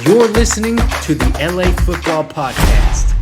You're listening to the LA Football Podcast.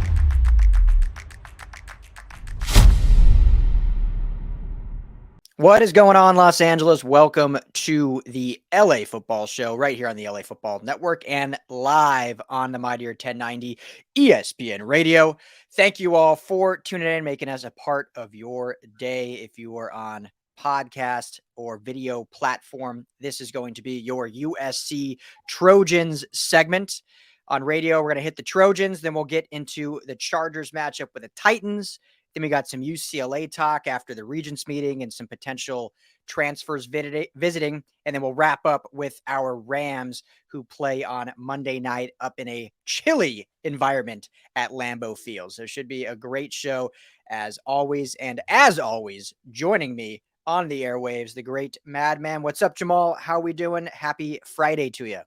What is going on, Los Angeles? Welcome to the LA Football Show right here on the LA Football Network and live on the Mightier 1090 ESPN Radio. Thank you all for tuning in, making us a part of your day. If you are on podcast or video platform, this is going to be your USC Trojans segment. On radio, we're going to hit the Trojans, then we'll get into the Chargers matchup with the Titans. Then we got some UCLA talk after the Regents meeting and some potential transfers visiting. And then we'll wrap up with our Rams, who play on Monday night up in a chilly environment at Lambeau Field. So it should be a great show as always. And as always, joining me on the airwaves, the great Madman. What's up, Jamal? How we doing? Happy Friday to you.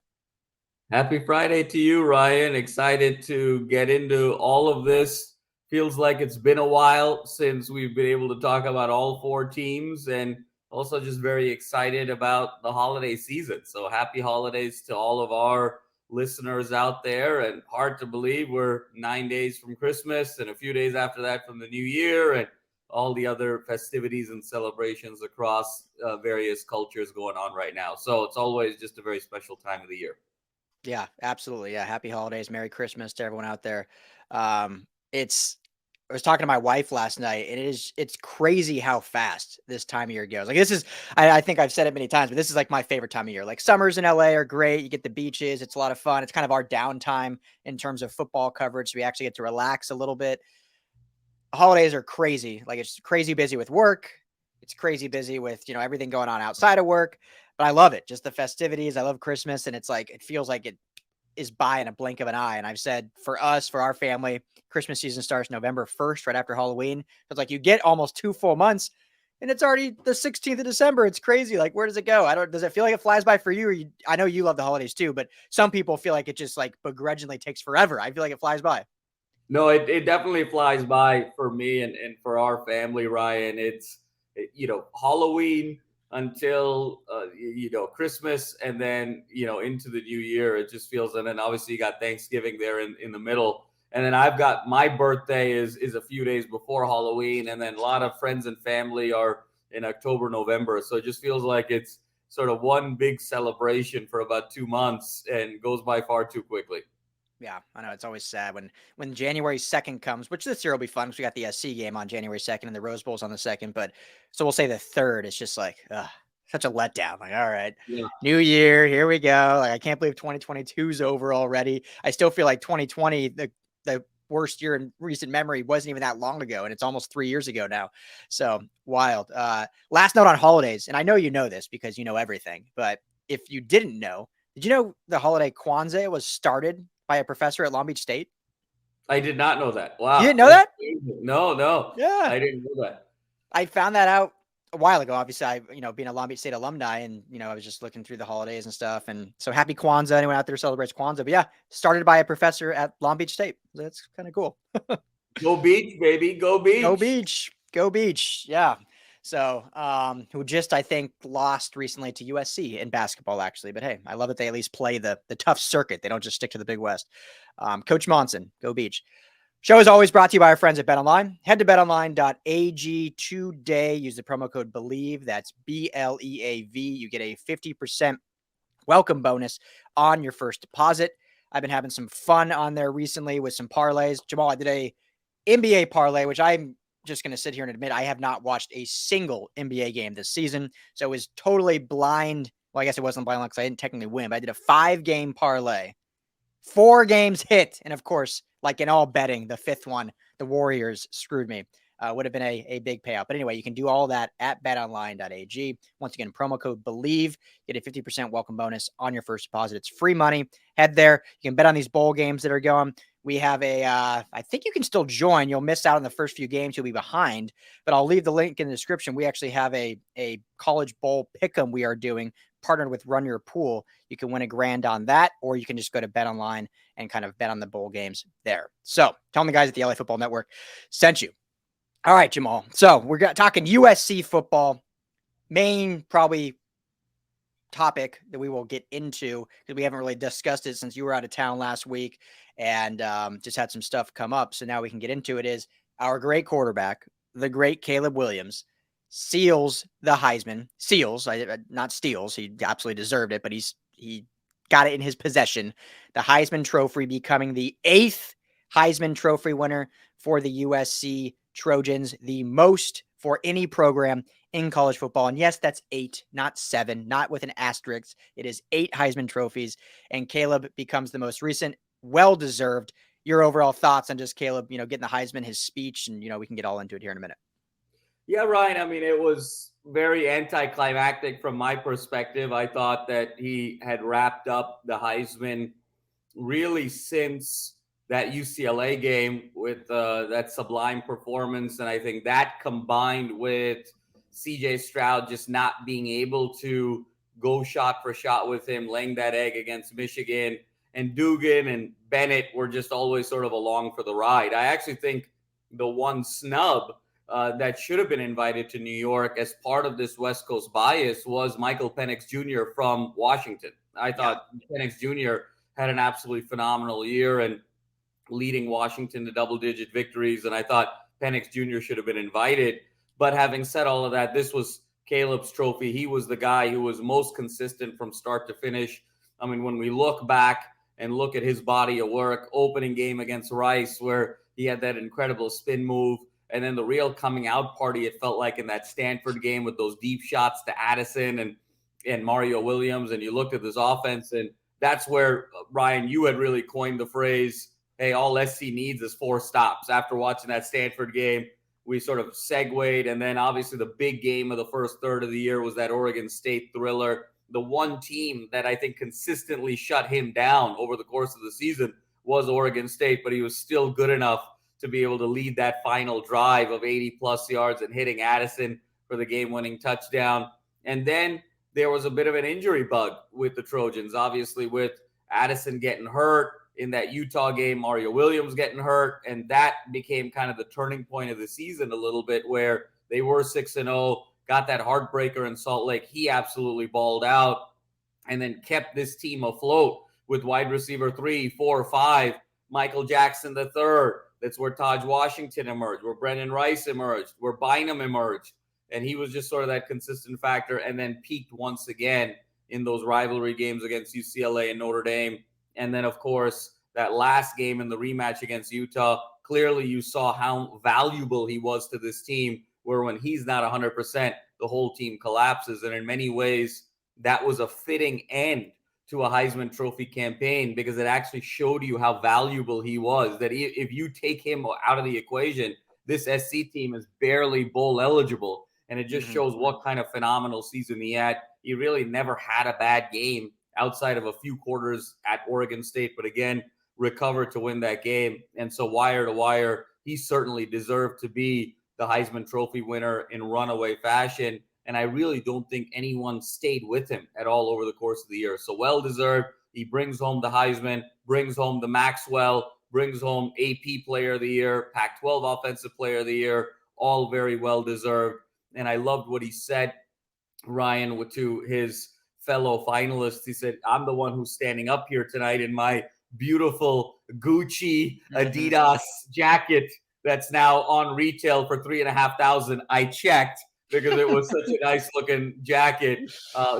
Happy Friday to you, Ryan. Excited to get into all of this. Feels like it's been a while since we've been able to talk about all four teams, and also just very excited about the holiday season. So happy holidays to all of our listeners out there, and hard to believe we're 9 days from Christmas and a few days after that from the new year and all the other festivities and celebrations across various cultures going on right now. So it's always just a very special time of the year. Yeah, absolutely. Yeah. Happy holidays. Merry Christmas to everyone out there. I was talking to my wife last night, and it's crazy how fast this time of year goes. Like, this is, I think I've said it many times, but this is like my favorite time of year. Like, summers in LA are great. You get the beaches. It's a lot of fun. It's kind of our downtime in terms of football coverage. So we actually get to relax a little bit. Holidays are crazy. Like, it's crazy busy with work. It's crazy busy with, everything going on outside of work, but I love it. Just the festivities. I love Christmas. And it's like, it feels like it is by in a blink of an eye. And I've said for us, for our family, Christmas season starts November 1st, right after Halloween. It's like you get almost 2 full months and it's already the 16th of December. It's crazy. Like, where does it go? Does it feel like it flies by for you? I know you love the holidays too, but some people feel like it just like begrudgingly takes forever. I feel like it flies by. No, it definitely flies by for me and for our family, Ryan. It's, Halloween until, Christmas, and then, into the new year. It just feels, and then obviously you got Thanksgiving there in the middle. And then I've got my birthday is a few days before Halloween. And then a lot of friends and family are in October, November. So it just feels like it's sort of one big celebration for about 2 months and goes by far too quickly. Yeah, I know. It's always sad when January 2nd comes, which this year will be fun because we got the SC game on January 2nd and the Rose Bowl's on the 2nd. But so we'll say the 3rd. It's just like, such a letdown. Like, all right, yeah. New year, here we go. Like, I can't believe 2022 is over already. I still feel like 2020, the worst year in recent memory, wasn't even that long ago, and it's almost 3 years ago now. So wild. Last note on holidays, and I know you know this because you know everything, but if you didn't know, did you know the holiday Kwanzaa was started by a professor at Long Beach State? I did not know that. Wow. You didn't know that? No. Yeah. I didn't know that. I found that out a while ago. Obviously, I, being a Long Beach State alumni, and, I was just looking through the holidays and stuff. And so happy Kwanzaa. Anyone out there celebrates Kwanzaa. But yeah, started by a professor at Long Beach State. That's kind of cool. Go Beach, baby. Go Beach. Go Beach. Go Beach. Yeah. So, who just, I think, lost recently to USC in basketball, actually. But hey, I love that they at least play the tough circuit. They don't just stick to the Big West. Coach Monson, go Beach. Show is always brought to you by our friends at BetOnline. Head to betonline.ag today. Use the promo code BELIEVE. That's BLEAV. You get a 50% welcome bonus on your first deposit. I've been having some fun on there recently with some parlays. Jamal, I did a NBA parlay, which I'm just going to sit here and admit I have not watched a single NBA game this season. So it was totally blind. Well, I guess it wasn't blind because I didn't technically win, but I did a 5-game parlay. 4 games hit. And of course, like in all betting, the 5th one, the Warriors screwed me. Would have been a big payout. But anyway, you can do all that at betonline.ag. Once again, promo code BELIEVE. Get a 50% welcome bonus on your first deposit. It's free money. Head there. You can bet on these bowl games that are going. We have I think you can still join. You'll miss out on the first few games. You'll be behind, but I'll leave the link in the description. We actually have a college bowl pick'em we are doing, partnered with Run Your Pool. You can win $1,000 on that, or you can just go to BetOnline and kind of bet on the bowl games there. So tell the guys at the LA Football Network sent you. All right, Jamal. So we're talking USC football. Main probably topic that we will get into, because we haven't really discussed it since you were out of town last week and just had some stuff come up. So now we can get into it, is our great quarterback, the great Caleb Williams, seals the Heisman. Seals, not steals. He absolutely deserved it, but he got it in his possession. The Heisman Trophy, becoming the 8th Heisman Trophy winner for the USC Trojans, the most for any program in college football. And yes, that's 8, not 7, not with an asterisk. It is 8 Heisman trophies, and Caleb becomes the most recent. Well-deserved. Your overall thoughts on just Caleb, getting the Heisman, his speech, and, we can get all into it here in a minute. Yeah, Ryan. I mean, it was very anticlimactic from my perspective. I thought that he had wrapped up the Heisman really since that UCLA game with that sublime performance. And I think that combined with CJ Stroud just not being able to go shot for shot with him, laying that egg against Michigan, and Dugan and Bennett were just always sort of along for the ride. I actually think the one snub that should have been invited to New York as part of this West Coast bias was Michael Penix Jr. from Washington. I thought Penix Jr. had an absolutely phenomenal year and leading Washington to double-digit victories, and I thought Penix Jr. should have been invited. But having said all of that, this was Caleb's trophy. He was the guy who was most consistent from start to finish. I mean, when we look back and look at his body of work, opening game against Rice, where he had that incredible spin move, and then the real coming out party, it felt like in that Stanford game with those deep shots to Addison and Mario Williams. And you looked at this offense, and that's where, Ryan, you had really coined the phrase, hey, all SC needs is 4 stops. After watching that Stanford game, we sort of segued. And then obviously the big game of the first third of the year was that Oregon State thriller. The one team that I think consistently shut him down over the course of the season was Oregon State, but he was still good enough to be able to lead that final drive of 80-plus yards and hitting Addison for the game-winning touchdown. And then there was a bit of an injury bug with the Trojans, obviously with Addison getting hurt in that Utah game, Mario Williams getting hurt, and that became kind of the turning point of the season a little bit, where they were 6-0, got that heartbreaker in Salt Lake. He absolutely balled out and then kept this team afloat with wide receiver 3, 4, 5, Michael Jackson III. That's where Tahj Washington emerged, where Brenden Rice emerged, where Bynum emerged. And he was just sort of that consistent factor, and then peaked once again in those rivalry games against UCLA and Notre Dame. And then, of course, that last game in the rematch against Utah, clearly you saw how valuable he was to this team, where when he's not 100%, the whole team collapses. And in many ways, that was a fitting end to a Heisman Trophy campaign, because it actually showed you how valuable he was, that if you take him out of the equation, this SC team is barely bowl eligible. And it just shows what kind of phenomenal season he had. He really never had a bad game outside of a few quarters at Oregon State, but again, recovered to win that game. And so wire to wire, he certainly deserved to be the Heisman Trophy winner in runaway fashion. And I really don't think anyone stayed with him at all over the course of the year. So well-deserved. He brings home the Heisman, brings home the Maxwell, brings home AP Player of the Year, Pac-12 Offensive Player of the Year, all very well-deserved. And I loved what he said, Ryan, to his fellow finalists. He said, I'm the one who's standing up here tonight in my beautiful Gucci Adidas jacket that's now on retail for $3,500. I checked because it was such a nice looking jacket.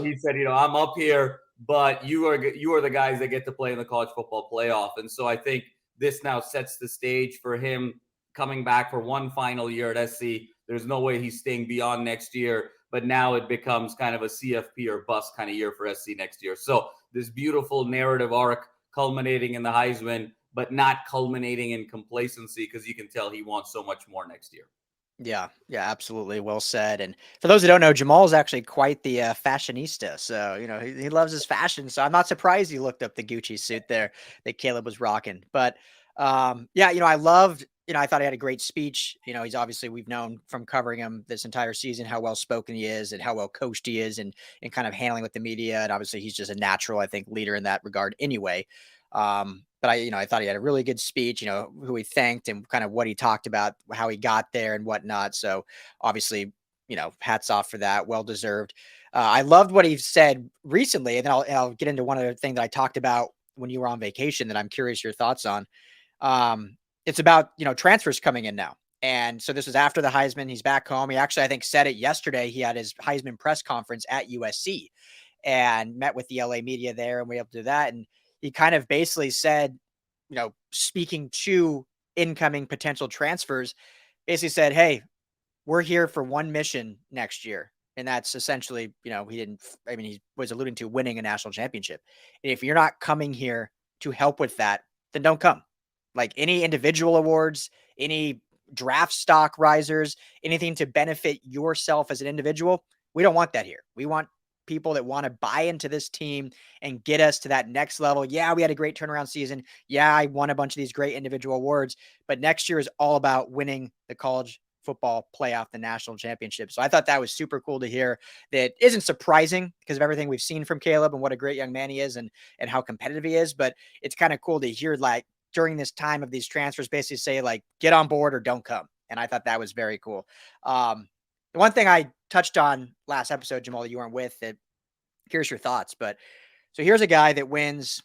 He said, I'm up here, but you are the guys that get to play in the college football playoff. And so I think this now sets the stage for him coming back for one final year at SC. There's no way he's staying beyond next year, but now it becomes kind of a CFP or bust kind of year for SC next year. So this beautiful narrative arc culminating in the Heisman, but not culminating in complacency, because you can tell he wants so much more next year. Yeah, absolutely. Well said. And for those who don't know, Jamal is actually quite the fashionista. So, he loves his fashion. So I'm not surprised you looked up the Gucci suit there that Caleb was rocking. But I loved, I thought he had a great speech. He's obviously, we've known from covering him this entire season how well spoken he is and how well coached he is and kind of handling with the media. And obviously he's just a natural, I think, leader in that regard anyway. But I thought he had a really good speech, who he thanked and kind of what he talked about, how he got there and whatnot. So obviously, hats off for that. Well deserved. I loved what he said recently, and then I'll get into one other thing that I talked about when you were on vacation that I'm curious your thoughts on. It's about, transfers coming in now. And so this was after the Heisman. He's back home. He actually, I think, said it yesterday. He had his Heisman press conference at USC and met with the LA media there, and we were able to do that. And he kind of basically said, speaking to incoming potential transfers, basically said, hey, we're here for one mission next year. And that's essentially, he was alluding to winning a national championship. And if you're not coming here to help with that, then don't come. Like any individual awards, any draft stock risers, anything to benefit yourself as an individual, we don't want that here. We want people that want to buy into this team and get us to that next level. Yeah, we had a great turnaround season. Yeah, I won a bunch of these great individual awards, but next year is all about winning the college football playoff, the national championship. So I thought that was super cool to hear. That isn't surprising because of everything we've seen from Caleb and what a great young man he is and how competitive he is. But it's kind of cool to hear, like, during this time of these transfers, basically say, like, get on board or don't come. And I thought that was very cool. The one thing I touched on last episode, Jamal, that you weren't with, that here's your thoughts. But so here's a guy that wins,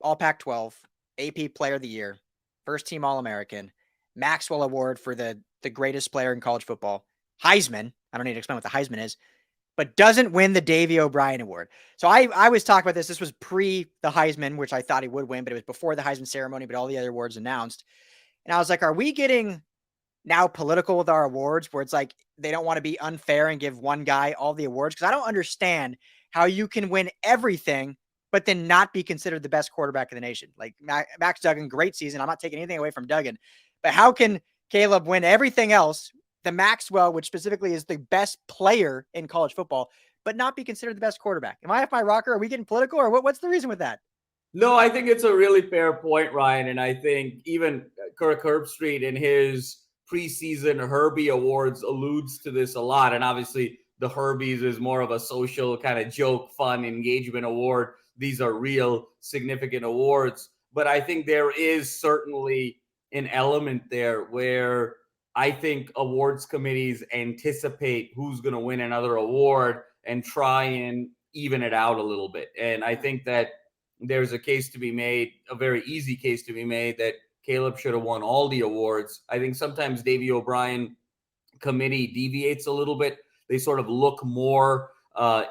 all Pac-12, AP Player of the Year, first team All-American, Maxwell Award for the greatest player in college football, Heisman. I don't need to explain what the Heisman is, but doesn't win the Davey O'Brien Award. So I was talking about this. This was pre the Heisman, which I thought he would win, but it was before the Heisman ceremony, but all the other awards announced. And I was like, are we getting now political with our awards where it's like they don't want to be unfair and give one guy all the awards? Because I don't understand how you can win everything, but then not be considered the best quarterback in the nation. Like Max Duggan, great season. I'm not taking anything away from Duggan, but how can Caleb win everything else, the Maxwell, which specifically is the best player in college football, but not be considered the best quarterback? Am I off my rocker? Are we getting political, or what's the reason with that? No, I think it's a really fair point, Ryan. And I think even Kirk Herbstreit in his preseason Herbie Awards alludes to this a lot. And obviously the Herbies is more of a social kind of joke, fun engagement award. These are real significant awards. But I think there is certainly an element there where I think awards committees anticipate who's going to win another award and try and even it out a little bit. And I think that there's a case to be made, a very easy case to be made, that Caleb should have won all the awards. I think sometimes Davey O'Brien committee deviates a little bit. They sort of look more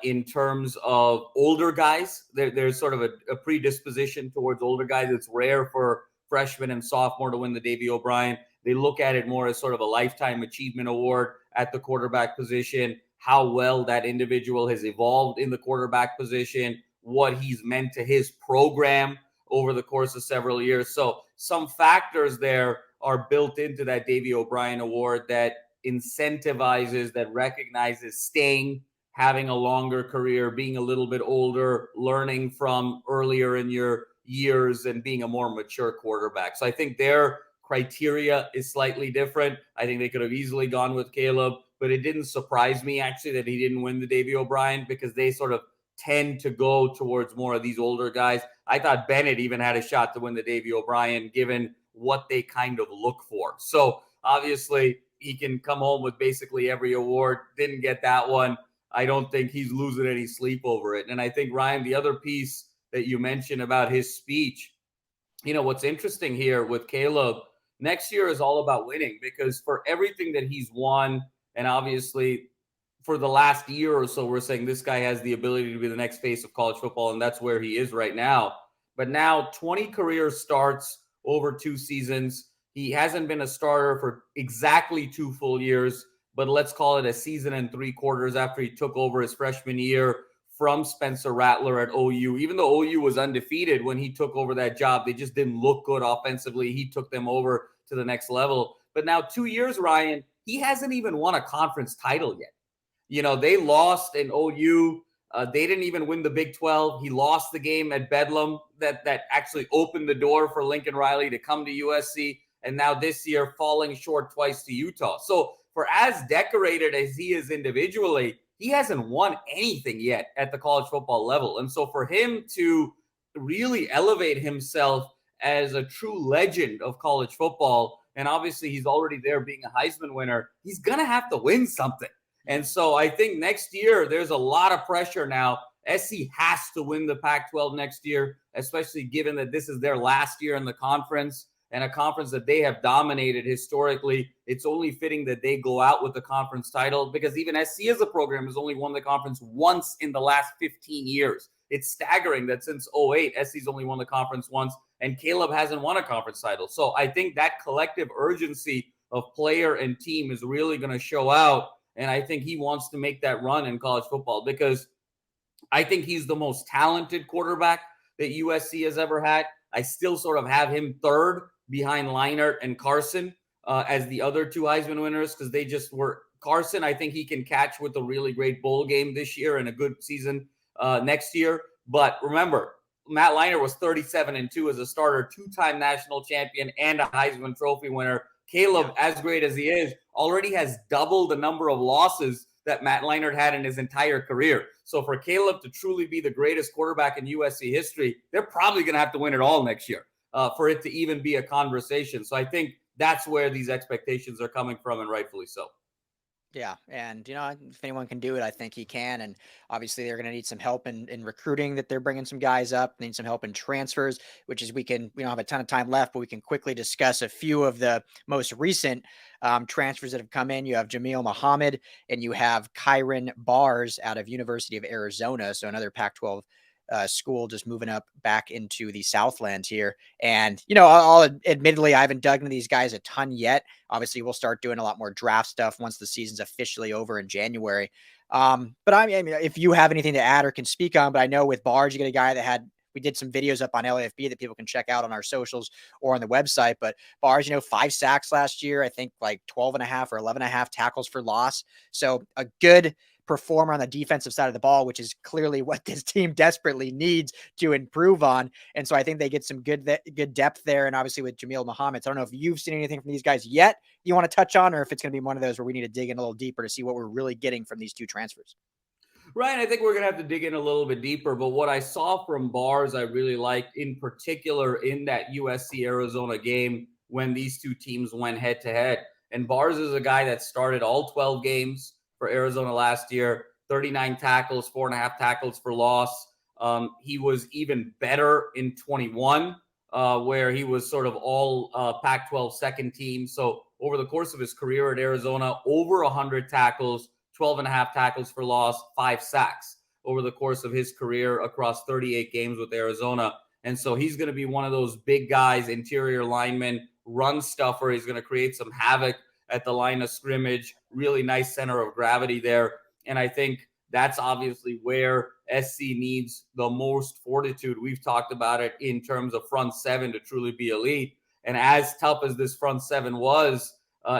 in terms of older guys. There's sort of a predisposition towards older guys. It's rare for freshman and sophomore to win the Davey O'Brien. They look at it more as sort of a lifetime achievement award at the quarterback position, how well that individual has evolved in the quarterback position, what he's meant to his program over the course of several years. So some factors there are built into that Davey O'Brien Award that incentivizes, that recognizes staying, having a longer career, being a little bit older, learning from earlier in your years, and being a more mature quarterback. So I think their criteria is slightly different. I think they could have easily gone with Caleb, but it didn't surprise me actually that he didn't win the Davey O'Brien, because they sort of tend to go towards more of these older guys. I thought Bennett even had a shot to win the Davey O'Brien, given what they kind of look for. So obviously he can come home with basically every award. Didn't get that one. I don't think he's losing any sleep over it. And I think, Ryan, the other piece that you mentioned about his speech, what's interesting here with Caleb, next year is all about winning, because for everything that he's won, and obviously for the last year or so, we're saying this guy has the ability to be the next face of college football, and that's where he is right now. But now 20 career starts over 2 seasons. He hasn't been a starter for exactly 2 full years, but let's call it a season and 3 quarters after he took over his freshman year from Spencer Rattler at OU. Even though OU was undefeated when he took over that job, they just didn't look good offensively. He took them over to the next level. But now 2 years, Ryan, he hasn't even won a conference title yet. They lost in OU. They didn't even win the Big 12. He lost the game at Bedlam that actually opened the door for Lincoln Riley to come to USC. And now this year, falling short twice to Utah. So for as decorated as he is individually, he hasn't won anything yet at the college football level. And so for him to really elevate himself as a true legend of college football, And obviously he's already there being a Heisman winner. He's going to have to win something. And so I think next year there's a lot of pressure now. SC has to win the Pac-12 next year, especially given that this is their last year in the conference and a conference that they have dominated historically. It's only fitting that they go out with the conference title, because even SC as a program has only won the conference once in the last 15 years. It's staggering that since 2008, SC's only won the conference once, and Caleb hasn't won a conference title. So I think that collective urgency of player and team is really going to show out. And I think he wants to make that run in college football, because I think he's the most talented quarterback that USC has ever had. I still sort of have him third behind Leinart and Carson as the other two Heisman winners, because they just were. Carson, I think he can catch with a really great bowl game this year and a good season next year. But remember, Matt Leinart was 37-2 as a starter, two-time national champion and a Heisman Trophy winner. Caleb, as great as he is, already has double the number of losses that Matt Leinart had in his entire career. So for Caleb to truly be the greatest quarterback in USC history, they're probably going to have to win it all next year for it to even be a conversation. So I think that's where these expectations are coming from, and rightfully so. Yeah. And, if anyone can do it, I think he can. And obviously they're going to need some help in recruiting, that they're bringing some guys up, need some help in transfers, which is we don't have a ton of time left, but we can quickly discuss a few of the most recent transfers that have come in. You have Jamil Muhammad and you have Kyron Bars out of University of Arizona. So another Pac-12 school just moving up back into the Southland here. And, I'll admittedly, I haven't dug into these guys a ton yet. Obviously, we'll start doing a lot more draft stuff once the season's officially over in January. But I mean, if you have anything to add or can speak on, but I know with Bars, you get a guy that we did some videos up on LAFB that people can check out on our socials or on the website. But Bars, 5 sacks last year, I think like 12.5 or 11.5 tackles for loss. So a good performer on the defensive side of the ball, which is clearly what this team desperately needs to improve on. And so I think they get some good depth there. And obviously with Jamil Muhammad, so I don't know if you've seen anything from these guys yet you want to touch on, or if it's going to be one of those where we need to dig in a little deeper to see what we're really getting from these two transfers. Ryan, I think we're going to have to dig in a little bit deeper, but what I saw from Bars, I really liked, in particular in that USC-Arizona game when these two teams went head-to-head. And Bars is a guy that started all 12 games for Arizona last year, 39 tackles, 4.5 tackles for loss. He was even better in 21, where he was sort of all Pac-12 second team. So over the course of his career at Arizona, over 100 tackles, 12.5 tackles for loss, 5 sacks over the course of his career across 38 games with Arizona. And so he's going to be one of those big guys, interior lineman, run stuffer. He's going to create some havoc at the line of scrimmage, really nice center of gravity there. And I think that's obviously where SC needs the most fortitude. We've talked about it in terms of front seven to truly be elite. And as tough as this front seven was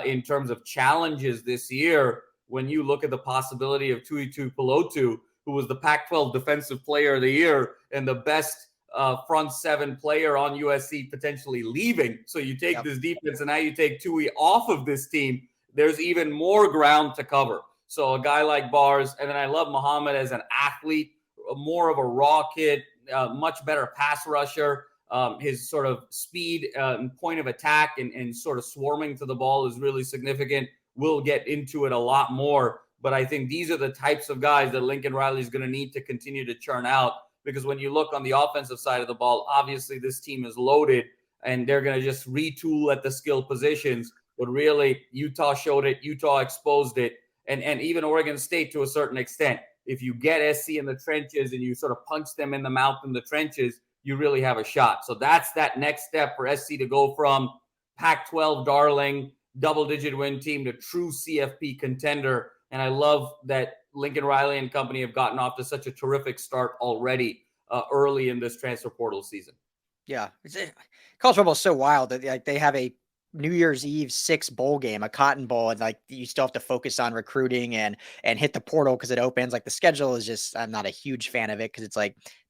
in terms of challenges this year, when you look at the possibility of Tuli Tuipulotu, who was the Pac-12 Defensive Player of the Year and the best front seven player on USC potentially leaving. So you take this defense and now you take Tui off of this team. There's even more ground to cover. So a guy like Bars, and then I love Muhammad as an athlete, more of a raw kid, much better pass rusher. His sort of speed and point of attack and sort of swarming to the ball is really significant. We'll get into it a lot more, but I think these are the types of guys that Lincoln Riley is going to need to continue to churn out, because when you look on the offensive side of the ball, obviously this team is loaded and they're going to just retool at the skill positions. But really, Utah showed it. Utah exposed it. And even Oregon State to a certain extent. If you get SC in the trenches and you sort of punch them in the mouth in the trenches, you really have a shot. So that's that next step for SC to go from Pac-12 darling, double-digit win team to true CFP contender. And I love that Lincoln Riley and company have gotten off to such a terrific start already early in this transfer portal season. Yeah. College football is so wild that they have a New Year's Eve 6 bowl game, a Cotton Bowl, and you still have to focus on recruiting and hit the portal because it opens. The schedule is just, I'm not a huge fan of it because it's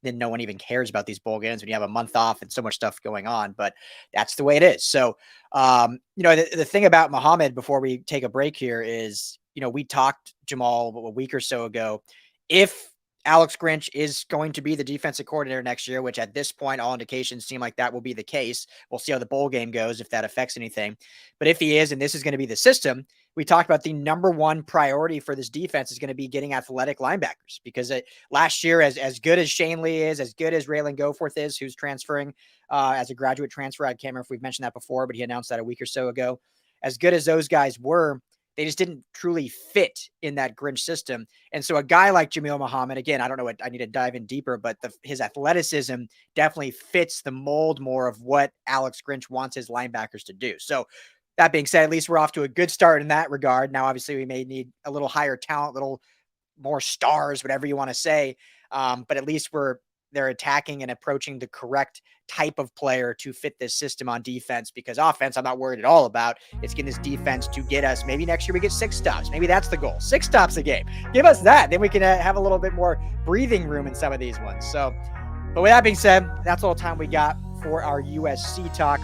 then no one even cares about these bowl games when you have a month off and so much stuff going on, but that's the way it is. So, the thing about Muhammad before we take a break here is, we talked, Jamal, a week or so ago, if Alex Grinch is going to be the defensive coordinator next year, which at this point, all indications seem like that will be the case. We'll see how the bowl game goes, if that affects anything. But if he is, and this is going to be the system, we talked about the number one priority for this defense is going to be getting athletic linebackers, because last year, as good as Shane Lee is, as good as Ralen Goforth is, who's transferring as a graduate transfer, I can't remember if we've mentioned that before, but he announced that a week or so ago. As good as those guys were, they just didn't truly fit in that Grinch system. And so a guy like Jamil Muhammad, again, I don't know what I need to dive in deeper, but his athleticism definitely fits the mold more of what Alex Grinch wants his linebackers to do. So that being said, at least we're off to a good start in that regard. Now, obviously, we may need a little higher talent, little more stars, whatever you want to say. But at least they're attacking and approaching the correct type of player to fit this system on defense, because offense, I'm not worried at all about. It's getting this defense to get us, maybe next year we get 6 stops. Maybe that's the goal. 6 stops a game. Give us that. Then we can have a little bit more breathing room in some of these ones. So, but with that being said, that's all the time we got for our USC talk.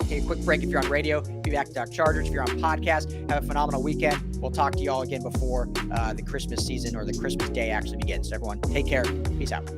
Take a quick break if you're on radio. Be back to talk Chargers. If you're on podcast, have a phenomenal weekend. We'll talk to you all again before the Christmas season, or the Christmas day actually begins. So everyone, take care. Peace out.